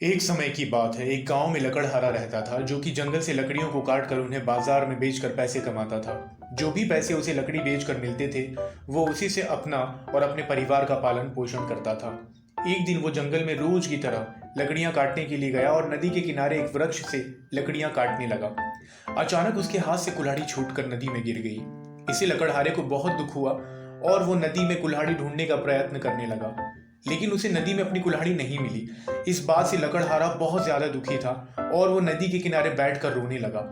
एक समय की बात है। एक गांव में लकड़हारा रहता था जो कि जंगल से लकड़ियों को काट कर उन्हें बाजार में बेचकर पैसे कमाता था। जो भी पैसे उसे लकड़ी बेचकर मिलते थे वो उसी से अपना और अपने परिवार का पालन पोषण करता था। एक दिन वो जंगल में रोज की तरह लकड़ियां काटने के लिए गया और नदी के किनारे एक वृक्ष से लकड़ियां काटने लगा। अचानक उसके हाथ से कुल्हाड़ी छूटकर नदी में गिर गई। इसे लकड़हारे को बहुत दुख हुआ और वो नदी में कुल्हाड़ी ढूंढने का प्रयत्न करने लगा, लेकिन उसे नदी में अपनी कुल्हाड़ी नहीं मिली। इस बात से लकड़हारा बहुत ज्यादा दुखी था और वो नदी के किनारे बैठकर रोने लगा।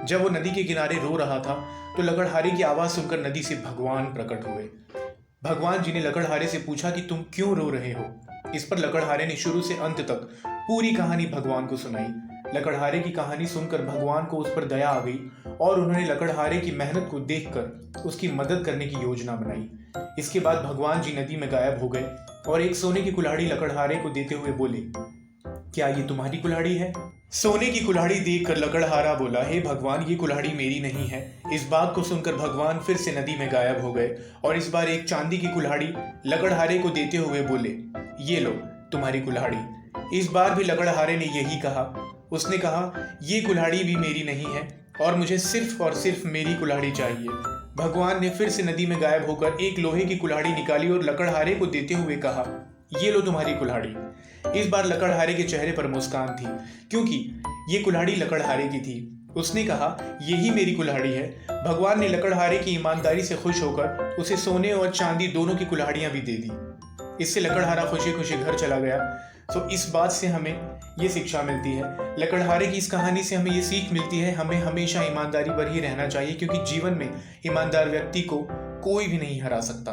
जब वो नदी के किनारे रो रहा था तो लकड़हारे की आवाज सुनकर नदी से भगवान प्रकट हुए। भगवान जी ने लकड़हारे से पूछा कि तुम क्यों रो रहे हो। इस पर लकड़हारे ने शुरू से अंत तक पूरी कहानी भगवान को सुनाई। लकड़हारे की कहानी सुनकर भगवान को उस पर दया आ गई और उन्होंने लकड़हारे की मेहनत को देखकर उसकी मदद करने की योजना बनाई। इसके बाद भगवान जी नदी में गायब हो गए और एक सोने की कुल्हाड़ी लकड़हारे को देते हुए बोले, क्या ये तुम्हारी कुल्हाड़ी है? सोने की कुल्हाड़ी देखकर लकड़हारा बोला, हे भगवान, ये कुल्हाड़ी मेरी नहीं है। इस बात को सुनकर भगवान फिर से नदी में गायब हो गए और इस बार एक चांदी की कुल्हाड़ी लकड़हारे को देते हुए बोले, ये लो तुम्हारी कुल्हाड़ी। इस बार भी लकड़हारे ने यही कहा। उसने कहा, ये कुल्हाड़ी भी मेरी नहीं है और मुझे सिर्फ और सिर्फ मेरी कुल्हाड़ी चाहिए। भगवान ने फिर से नदी में गायब होकर एक लोहे की कुल्हाड़ी निकाली और लकड़हारे को देते हुए कहा, ये लो तुम्हारी कुल्हाड़ी। इस बार लकड़हारे के चेहरे पर मुस्कान थी क्योंकि ये कुल्हाड़ी लकड़हारे की थी। उसने कहा, यही मेरी कुल्हाड़ी है। भगवान ने लकड़हारे की ईमानदारी से खुश होकर उसे सोने और चांदी दोनों की कुल्हाड़ियां भी दे दी। इससे लकड़हारा खुशी खुशी घर चला गया। तो इस बात से हमें ये शिक्षा मिलती है, लकड़हारे की इस कहानी से हमें ये सीख मिलती है, हमें हमेशा ईमानदारी पर ही रहना चाहिए क्योंकि जीवन में ईमानदार व्यक्ति को कोई भी नहीं हरा सकता।